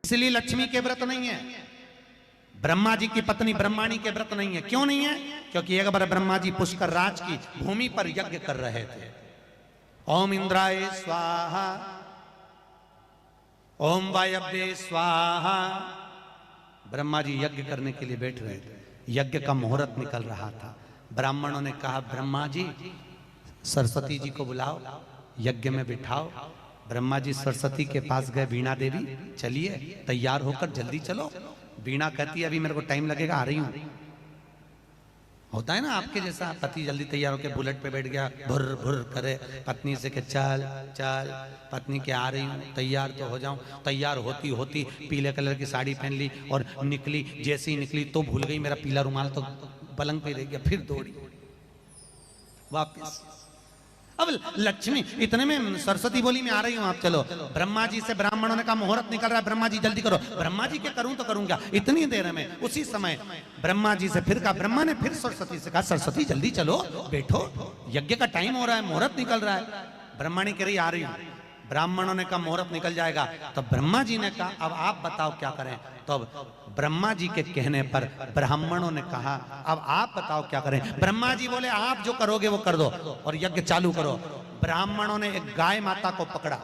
इसलिए लक्ष्मी के व्रत नहीं है, ब्रह्मा जी की पत्नी ब्रह्माणी के व्रत नहीं है। क्यों नहीं है? क्योंकि एक बार ब्रह्मा जी पुष्कर राज की भूमि पर यज्ञ कर रहे थे। ओम इंद्राय स्वाहा, ओम वायव्ये स्वाहा। ब्रह्मा जी यज्ञ करने के लिए बैठ रहे थे, यज्ञ का मुहूर्त निकल रहा था। ब्राह्मणों ने कहा, ब्रह्मा जी सरस्वती जी को बुलाओ, यज्ञ में बिठाओ। ब्रह्मा जी सरस्वती के पास गए, वीणा देवी चलिए तैयार होकर जल्दी चलो। वीणा कहती है अभी मेरे को टाइम लगेगा, आ रही हूं। होता है ना आपके जैसा, पति जल्दी तैयार होकर बुलेट पे बैठ गया, भुर भुर करे पत्नी से कि चल चल, पत्नी के आ रही हूँ, तैयार तो हो जाऊं। तैयार होती होती पीले कलर की साड़ी पहन ली और निकली। जैसे ही निकली तो भूल गई मेरा पीला रुमाल तो पलंग पे रह गया, फिर दौड़ी वापस। अब लक्ष्मी इतने में सरस्वती बोली मैं आ रही हूं, आप चलो। ब्रह्मा जी से ब्राह्मणों ने कहा मुहूर्त निकल रहा है, ब्रह्मा जी जल्दी करो। ब्रह्मा जी के करूं तो करूंगा इतनी देर में। उसी समय ब्रह्मा जी से फिर कहा, ब्रह्मा ने फिर सरस्वती से कहा, सरस्वती जल्दी चलो, बैठो, यज्ञ का टाइम हो रहा है, मुहूर्त निकल रहा है। ब्रह्मणी कह रही आ रही हूं। ब्राह्मणों ने कहा मुहूर्त निकल जाएगा। तो ब्रह्मा जी ने कहा अब आप बताओ क्या करें। तो ब्रह्मा जी के कहने पर ब्राह्मणों ने कहा अब आप बताओ क्या करें। ब्रह्मा जी बोले आप जो करोगे वो कर दो और यज्ञ चालू करो। ब्राह्मणों ने एक गाय माता को पकड़ा,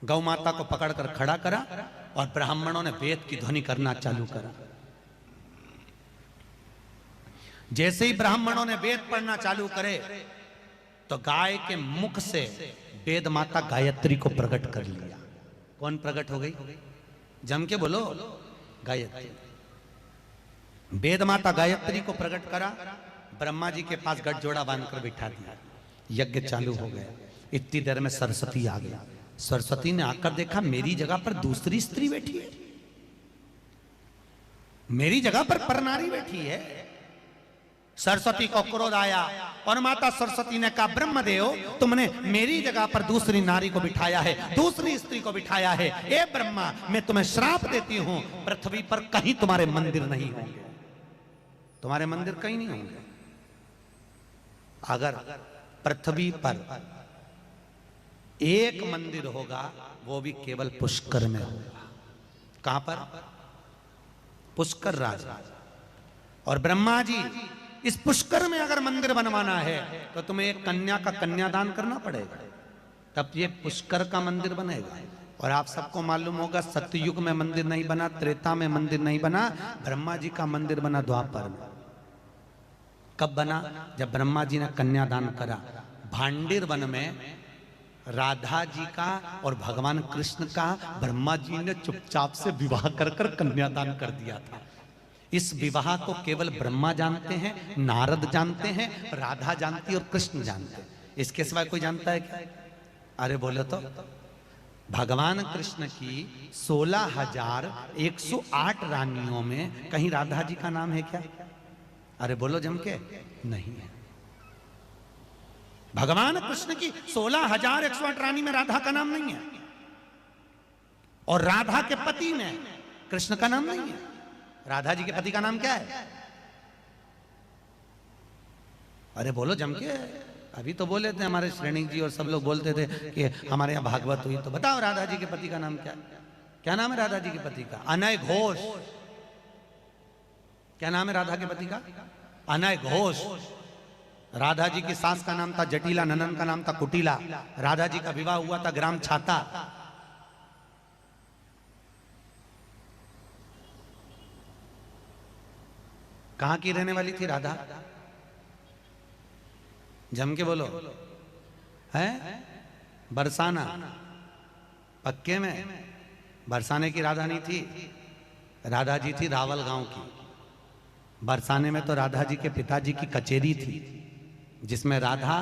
गौ माता को पकड़कर खड़ा करा और ब्राह्मणों ने वेद की ध्वनि करना चालू करा। जैसे ही ब्राह्मणों ने वेद पढ़ना चालू करे तो गाय के मुख से वेद माता गायत्री को प्रकट कर लिया। कौन प्रकट हो गई? जम के बोलो, गायत्री। वेद माता गायत्री को प्रकट करा, ब्रह्मा जी के पास गठजोड़ा बांधकर बिठा दिया। यज्ञ चालू हो गया। इतनी देर में सरस्वती आ गया। सरस्वती ने आकर देखा मेरी जगह पर दूसरी स्त्री बैठी है, मेरी जगह पर परनारी बैठी है। सरस्वती को क्रोध आया और माता सरस्वती ने कहा ब्रह्मदेव तुमने मेरी जगह पर दूसरी नारी को बिठाया है, दूसरी स्त्री को बिठाया है। ए ब्रह्मा मैं तुम्हें श्राप देती हूं, पृथ्वी पर कहीं तुम्हारे मंदिर नहीं होंगे, तुम्हारे मंदिर कहीं नहीं होंगे। अगर पृथ्वी पर एक मंदिर होगा वो भी केवल पुष्कर में होगा। कहां पर? पुष्कर राज। और ब्रह्मा जी इस पुष्कर में अगर मंदिर बनवाना है तो तुम्हें एक कन्या का कन्यादान करना पड़ेगा, तब ये पुष्कर का मंदिर बनेगा। और आप सबको मालूम होगा सतयुग में मंदिर नहीं बना, त्रेता में मंदिर नहीं बना, ब्रह्मा जी का मंदिर बना द्वापर में। कब बना? जब ब्रह्मा जी ने कन्यादान करा। भांडिर वन में राधा जी का और भगवान कृष्ण का ब्रह्मा जी ने चुपचाप से विवाह कर कर कन्यादान कर दिया था। इस विवाह को केवल ब्रह्मा जानते हैं, नारद जानते हैं, राधा जानती है और कृष्ण जानते हैं। इसके सिवाय कोई जानता है क्या? अरे बोलो तो। भगवान कृष्ण की 16,108 रानियों में कहीं राधा जी का नाम है क्या? अरे बोलो जम के, नहीं है। भगवान कृष्ण की 16,108 रानी में राधा का नाम नहीं है और राधा के पति में कृष्ण का नाम नहीं है। राधा जी के पति का नाम क्या है? अरे बोलो जम के। अभी तो बोले थे हमारे श्रेणी जी और सब लोग बोलते थे कि हमारे यहाँ भागवत हुई, तो बताओ राधा जी के पति का नाम क्या? क्या नाम है राधा जी के पति का? अनय घोष। क्या नाम है राधा के पति का? अनय घोष। राधा जी की सास का नाम था जटिला, ननन का नाम था कुटिला। राधा जी का विवाह हुआ था ग्राम छाता। कहां की रहने वाली थी राधा? जम के बोलो। है? बरसाना। पक्के में? बरसाने की राधा नहीं थी, राधा जी थी रावल गांव की। बरसाने में तो राधा जी के पिताजी की कचेरी थी, जिसमें राधा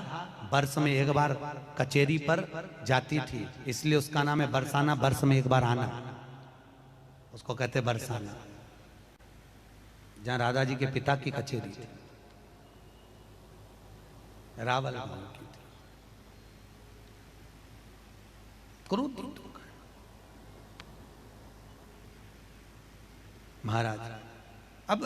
वर्ष में एक बार कचेरी पर जाती थी, इसलिए उसका नाम है बरसाना। वर्ष में एक बार आना, उसको कहते बरसाना। जहां राधा जी के पिता की कचेरी थी, रावल गांव की थी। क्रोधित होकर महाराज अब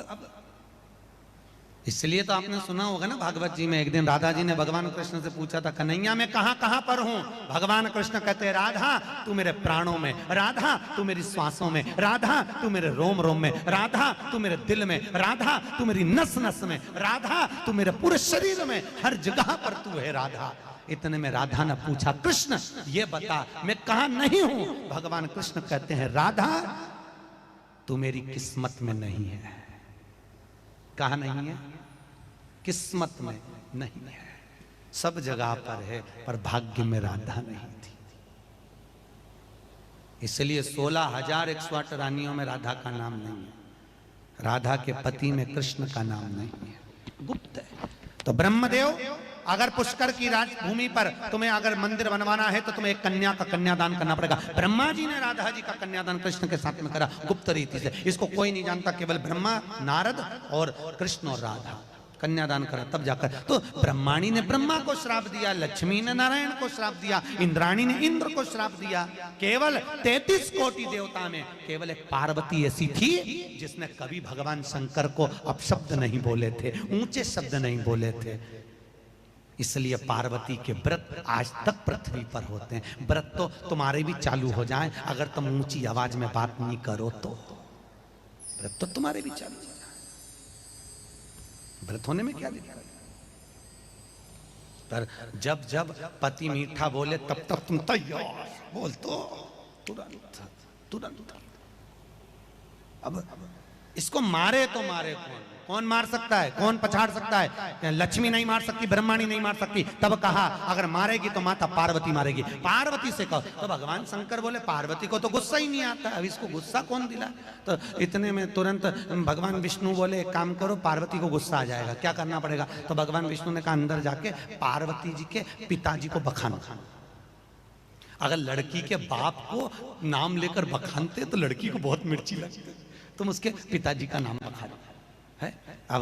इसलिए तो आपने सुना होगा ना भागवत जी में, एक दिन राधा जी ने भगवान कृष्ण से पूछा था, कन्हैया मैं कहां कहां पर हूं? भगवान कृष्ण कहते, राधा तू मेरे प्राणों में, राधा तू मेरी श्वासों में, राधा तू मेरे रोम रोम में, राधा तू मेरे दिल में, राधा तू मेरी नस नस में, राधा तू मेरे पूरे शरीर में, हर जगह पर तू है राधा। इतने में राधा ने पूछा, कृष्ण ये बता मैं कहां नहीं हूं? भगवान कृष्ण कहते हैं, राधा तू मेरी किस्मत में नहीं है। कहां नहीं है? किस्मत में नहीं है। सब जगह पर है, पर भाग्य में राधा नहीं थी। इसलिए 16,108 रानियों में राधा का नाम नहीं है। राधा के पति में कृष्ण का नाम नहीं है, गुप्त है। तो ब्रह्मदेव, अगर पुष्कर की राजभूमि पर तुम्हें अगर मंदिर बनवाना है तो तुम्हें एक कन्या का कन्यादान करना पड़ेगा। ब्रह्मा जी ने राधा जी का कन्यादान कृष्ण के साथ में करा, गुप्त रीति से। इसको कोई नहीं जानता, केवल ब्रह्मा, नारद और कृष्ण और राधा कन्यादान करा, तब जाकर। तो ब्रह्माणी ने ब्रह्मा को श्राप दिया, लक्ष्मी ने नारायण को श्राप दिया, इंद्राणी ने इंद्र को श्राप दिया। केवल 33 कोटि देवता में केवल एक पार्वती ऐसी थी जिसने कभी भगवान शंकर को अपशब्द नहीं बोले थे, ऊंचे शब्द नहीं बोले थे। इसलिए पार्वती के व्रत आज तक पृथ्वी पर होते हैं। व्रत तो तुम्हारे भी चालू हो जाएं, अगर तुम ऊंची आवाज में बात नहीं करो तो। व्रत तो तुम्हारे भी चालू हो जाए। व्रत होने में क्या दिक्कत? पर जब जब पति मीठा बोले तब तक तुम तैयार, बोल तो तुरंत तुरंत। अब इसको मारे तो मारे कौन? कौन मार सकता है? कौन पछाड़ सकता है? लक्ष्मी नहीं मार सकती, ब्रह्माणी नहीं मार सकती। तब कहा अगर मारेगी तो माता पार्वती मारेगी। पार्वती से कहो तो भगवान शंकर बोले पार्वती को तो गुस्सा ही नहीं आता, अब इसको गुस्सा कौन दिला? तो इतने में तुरंत भगवान विष्णु बोले एक काम करो, पार्वती को गुस्सा आ जाएगा, क्या करना पड़ेगा? तो भगवान विष्णु ने कहा अंदर जाके पार्वती जी के पिताजी को बखानो। अगर लड़की के बाप को नाम लेकर बखानते तो लड़की को बहुत मिर्ची लगती, तुम उसके पिताजी का नाम बखानो है। अब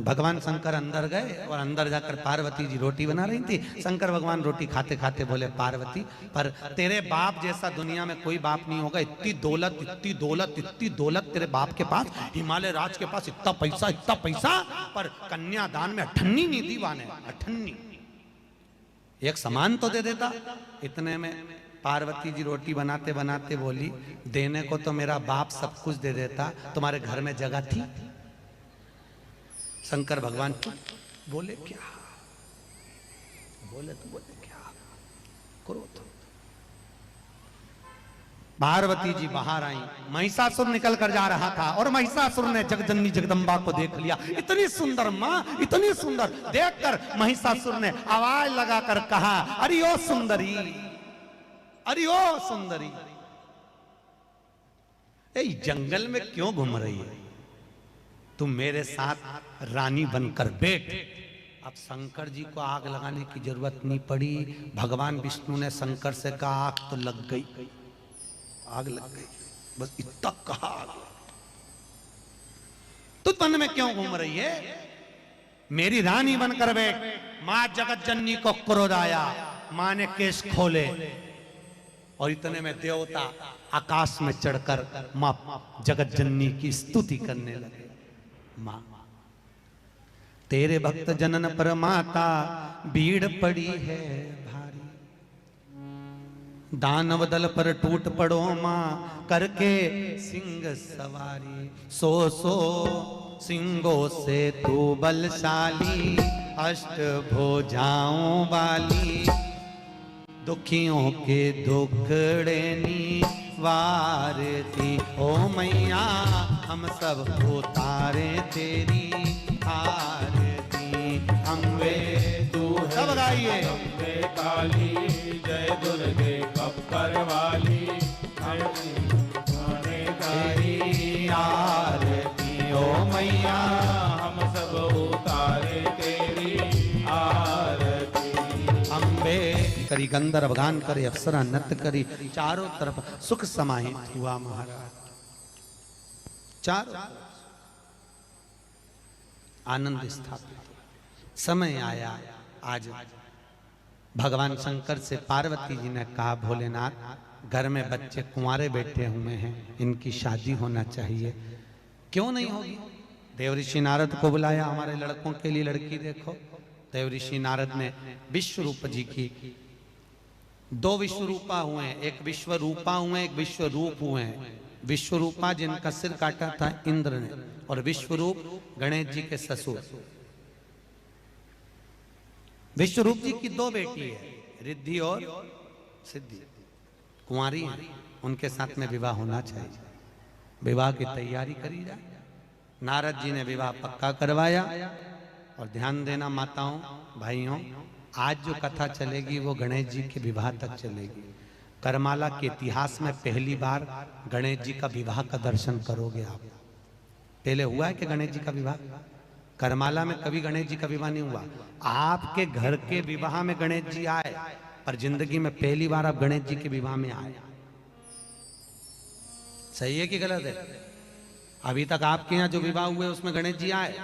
भगवान शंकर अंदर गए और अंदर जाकर पार्वती जी रोटी बना रही थी। शंकर भगवान रोटी खाते खाते बोले, पार्वती पर तेरे बाप जैसा दुनिया में कोई बाप नहीं होगा। इतनी दौलत, इतनी दौलत, इतनी दौलत तेरे बाप के पास, हिमालय राज के पास इतना पैसा, पर कन्यादान में अठन्नी नहीं दी वाने, अठन्नी एक समान तो दे देता। इतने में पार्वती जी रोटी बनाते बनाते बोली, देने को तो मेरा बाप सब कुछ दे देता, तुम्हारे घर में जगह थी? शंकर भगवान बोले क्या? बोले तो बोले क्या करो तो। पार्वती जी बाहर आई, महिषासुर निकल कर जा रहा था और महिषासुर ने जगजननी जगदम्बा को देख लिया। इतनी सुंदर मां, इतनी सुंदर, देखकर महिषासुर ने आवाज लगाकर कहा, अरे ओ सुंदरी, अरे ओ सुंदरी, ए जंगल में क्यों घूम रही है? तुम मेरे साथ रानी बनकर बैठ। अब शंकर जी को आग लगाने की जरूरत नहीं पड़ी। भगवान विष्णु ने शंकर से कहा आग तो लग गई, आग लग गई, बस इतना कहा। तू वन में क्यों घूम रही है? मेरी रानी बनकर बैठ। मां जगत जननी को क्रोध आया, मां ने केस खोले और इतने में देवता आकाश में चढ़कर मां जगत जननी की स्तुति करने लगे। मां तेरे भक्त जनन पर माता भीड़ पड़ी है भारी, दानव दल पर टूट पड़ो मां करके सिंह सवारी। सो सिंहों से तू बलशाली, अष्ट भुजाओं वाली, दुखियों के दुखड़े निवारती। ओ मैया हम सब उतारे तेरी आरती। अम्बे तू सब गाइए, अम्बे काली जय दुर्गे कप्पर वाली, तेरी आरती। ओ मैया हम सब उतारे तेरी आरती। अम्बे करी गंधर्व गान करे, अप्सरा नृत्य करी, चारों तरफ सुख समाहित हुआ महाराज। चारों आनंद स्थापित। समय आया, आज भगवान शंकर से पार्वती जी ने कहा, भोलेनाथ घर में बच्चे कुंवारे बैठे हुए हैं, इनकी शादी होना चाहिए। क्यों नहीं होगी? देवऋषि नारद को बुलाया, हमारे लड़कों के लिए लड़की देखो। देवऋषि नारद ने विश्व रूप जी की, दो विश्व रूपा हुए हैं, एक विश्व रूपा हुए, एक विश्व रूप हुए हैं। विश्व रूपा जिनका सिर काटा था इंद्र ने, और विश्व रूप गणेश जी के ससुर। विश्व रूप जी की दो बेटी है, रिद्धि और सिद्धि, कुंवारी हैं, उनके साथ में विवाह होना चाहिए। विवाह की तैयारी करी जाए। नारद जी ने विवाह पक्का करवाया। और ध्यान देना माताओं भाइयों, आज जो कथा चलेगी वो गणेश जी के विवाह तक चलेगी। करमाला के इतिहास में पहली बार गणेश जी का विवाह का दर्शन करोगे आप। पहले हुआ है कि गणेश जी का विवाह? करमाला में कभी गणेश जी का विवाह नहीं हुआ। आपके घर के विवाह में गणेश जी आए, पर जिंदगी में पहली बार आप गणेश जी के विवाह में आए। सही है कि गलत है? अभी तक आपके यहाँ जो विवाह हुए उसमें गणेश जी आए,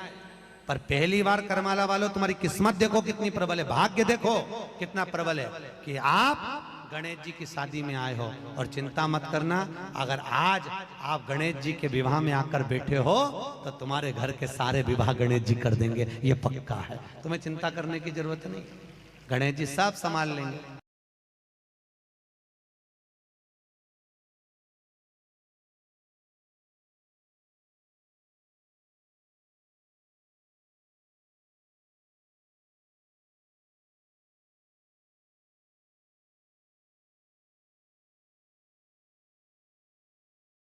पर पहली बार करमाला वालों तुम्हारी किस्मत देखो कितनी प्रबल है, भाग्य देखो कितना प्रबल है कि आप गणेश जी की शादी में आए हो। और चिंता मत करना, अगर आज आप गणेश जी के विवाह में आकर बैठे हो तो तुम्हारे घर के सारे विवाह गणेश जी कर देंगे, ये पक्का है। तुम्हें चिंता करने की जरूरत नहीं, गणेश जी सब संभाल लेंगे।